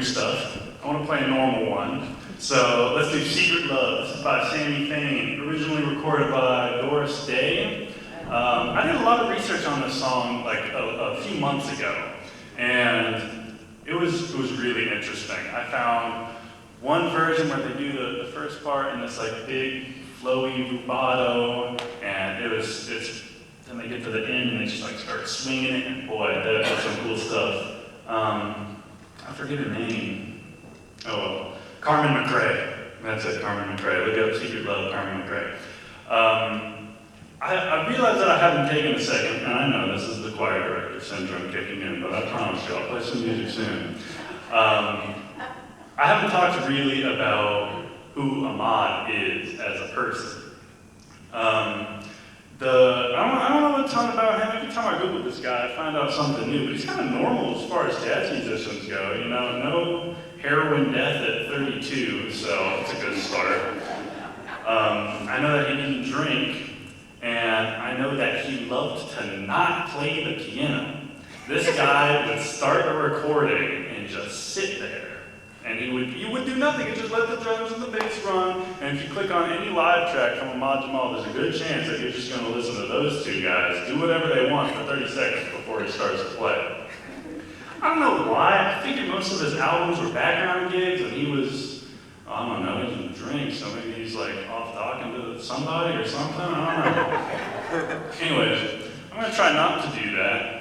stuff. I want to play a normal one. So let's do Secret Love. This is by Sammy Fain, originally recorded by Doris Day. I did a lot of research on this song like a few months ago, and it was really interesting. I found one version where they do the first part in this like big flowy rubato, and then they get to the end and they just like start swinging it, and boy, that was some cool stuff. I forget her name. Oh well, Carmen McRae. That's it, Carmen McRae. Look up Secret Love, Carmen McRae. I realize that I haven't taken a second, and I know this is the choir director syndrome kicking in, but I promise you I'll play some music soon. I haven't talked really about who Ahmad is as a person. I don't know a ton about him. Every time I Google this guy, I find out something new, but he's kind of normal as far as jazz musicians go. You know, no heroin death at 32, so it's a good start. I know that he didn't drink, and I know that he loved to not play the piano. This guy would start a recording and just sit there. And you would do nothing, you just let the drums and the bass run, and if you click on any live track from Ahmad Jamal, there's a good chance that you're just going to listen to those two guys do whatever they want for 30 seconds before he starts to play. I don't know why, I figured most of his albums were background gigs, and he was, I don't know, he didn't drink, so maybe he's like off talking to somebody or something, I don't know. Anyways, I'm going to try not to do that.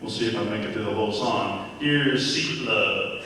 We'll see if I make it through the whole song. Here's Secret Love.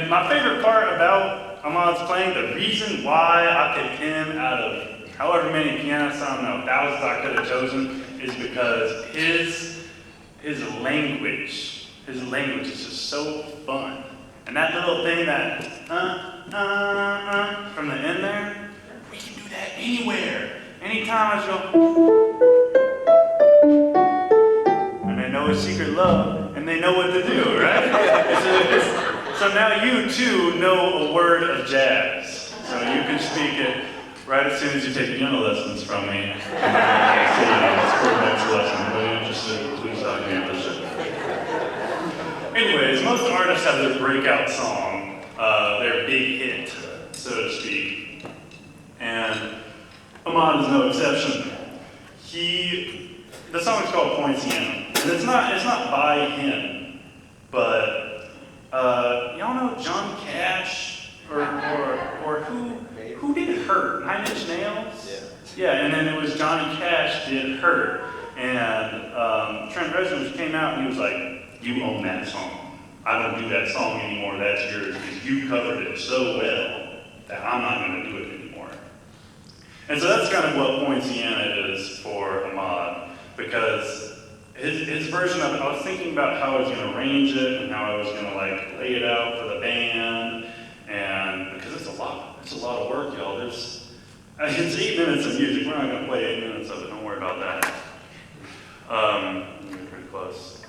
my favorite part about Ahmad's playing, the reason why I picked him out of however many pianists, I don't know, thousands I could have chosen, is because his language is just so fun. And that little thing that, from the end there, we can do that anywhere. Anytime I just go, and they know it's secret love, and they know what to do, right? So now you too know a word of jazz. So you can speak it right as soon as you take piano lessons from me. It's for the next lesson. If you're interested, please talk to me after the show. Anyways, most artists have their breakout song, their big hit, so to speak. And Ahmad is no exception. The song is called Poinciana, and it's not by him, but y'all know John Cash or who did Hurt? 9 Inch Nails? Yeah, and then it was Johnny Cash did Hurt, and Trent Reznor came out and he was like, "You own that song. I don't do that song anymore. That's yours because you covered it so well that I'm not going to do it anymore." And so that's kind of what Poinciana is for Ahmad, because his version of it, I was thinking about how I was gonna arrange it and how I was gonna like lay it out for the band, and because it's a lot of work, y'all. It's 8 minutes of music. We're not gonna play 8 minutes of it. Don't worry about that. We're pretty close.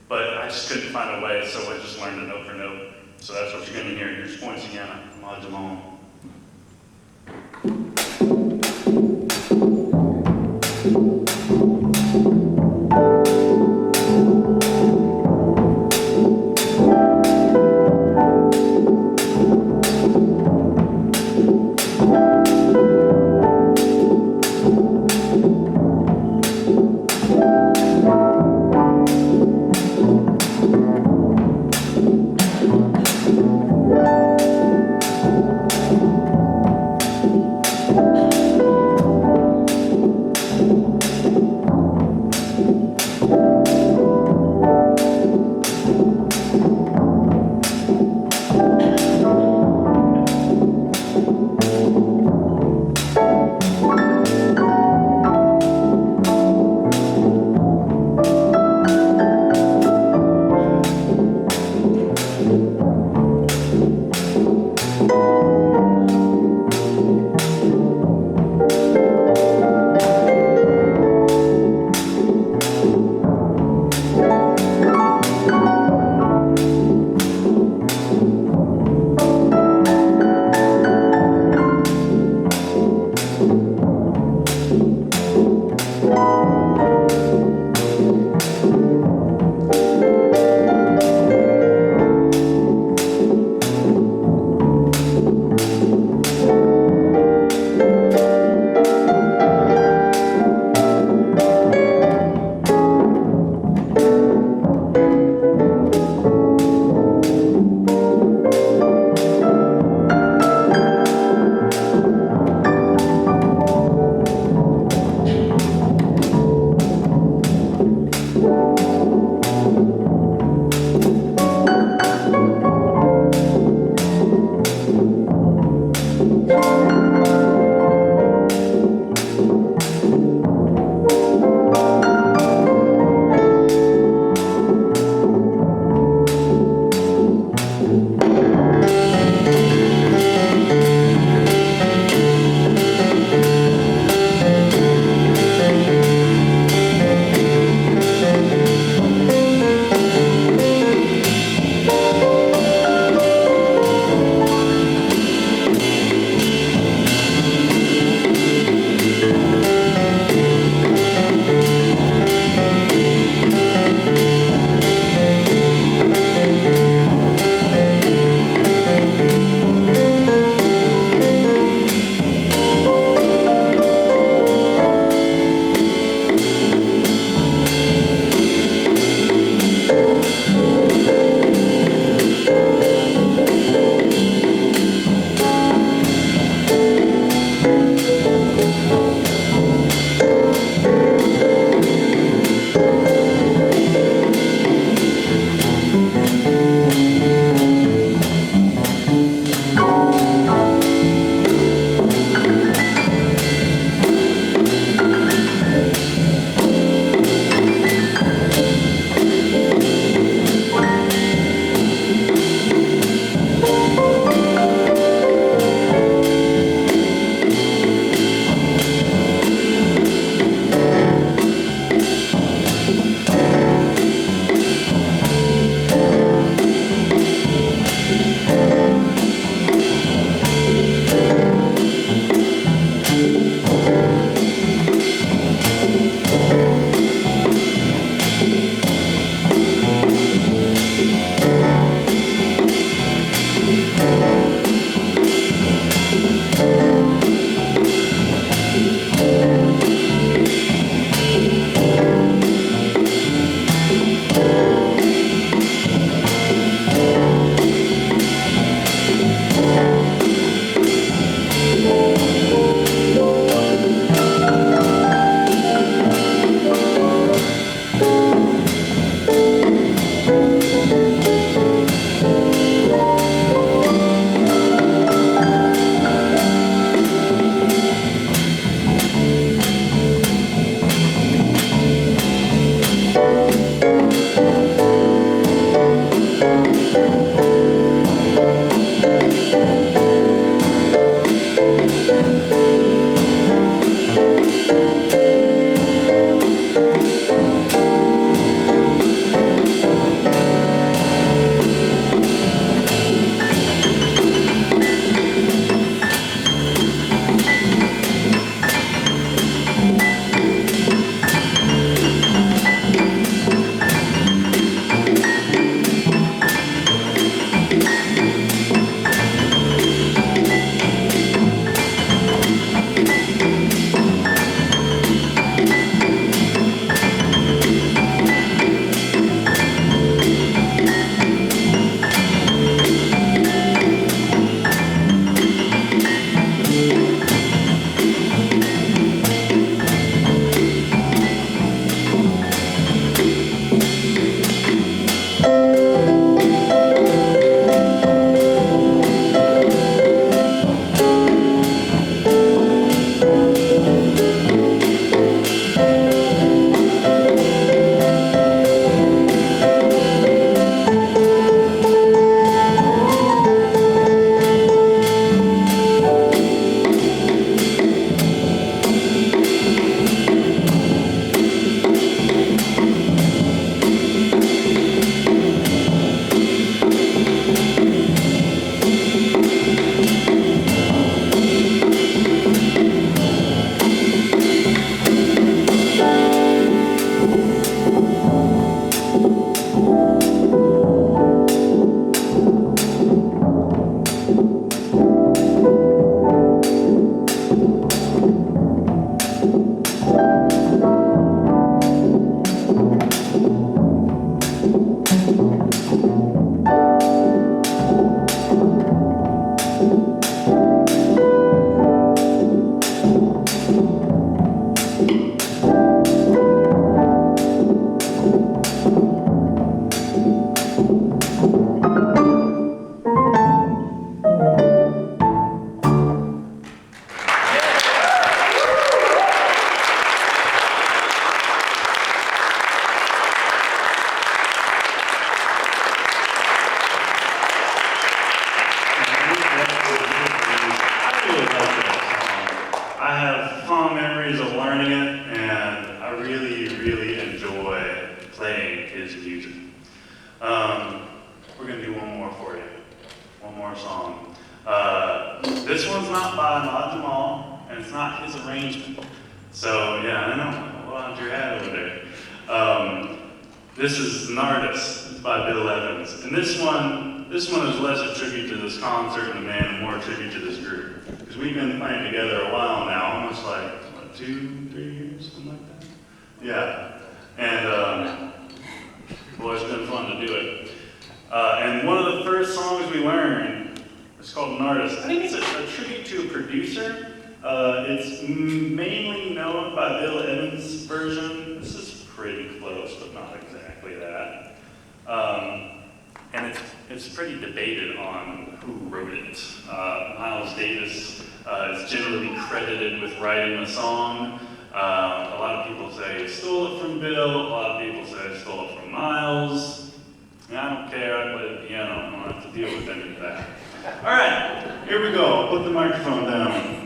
But I just couldn't find a way, so I just learned it note for note. So that's what you're gonna hear. Here's points again. Modulon. years of learning it, and I really, really enjoy playing his music. We're gonna do one more for you. One more song. This one's not by Ahmad Jamal, and it's not his arrangement. So yeah, I know, we'll have your hat over there. This is Nardis. It's by Bill Evans. And this one is less a tribute to this concert and the band, and more a tribute to this group. Because we've been playing together a while now, almost like, what, 2-3 years, something like that? Yeah. And, well, it's been fun to do it. And one of the first songs we learned is called Nardis. I think it's a tribute to a producer. It's mainly known by Bill Evans' version. This is pretty close, but not exactly that. And it's pretty debated on who wrote it. Miles Davis is generally credited with writing the song. A lot of people say he stole it from Bill. A lot of people say he stole it from Miles. I don't care. I play the piano. I don't have to deal with any of that. All right, here we go. Put the microphone down.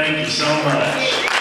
Thank you so much.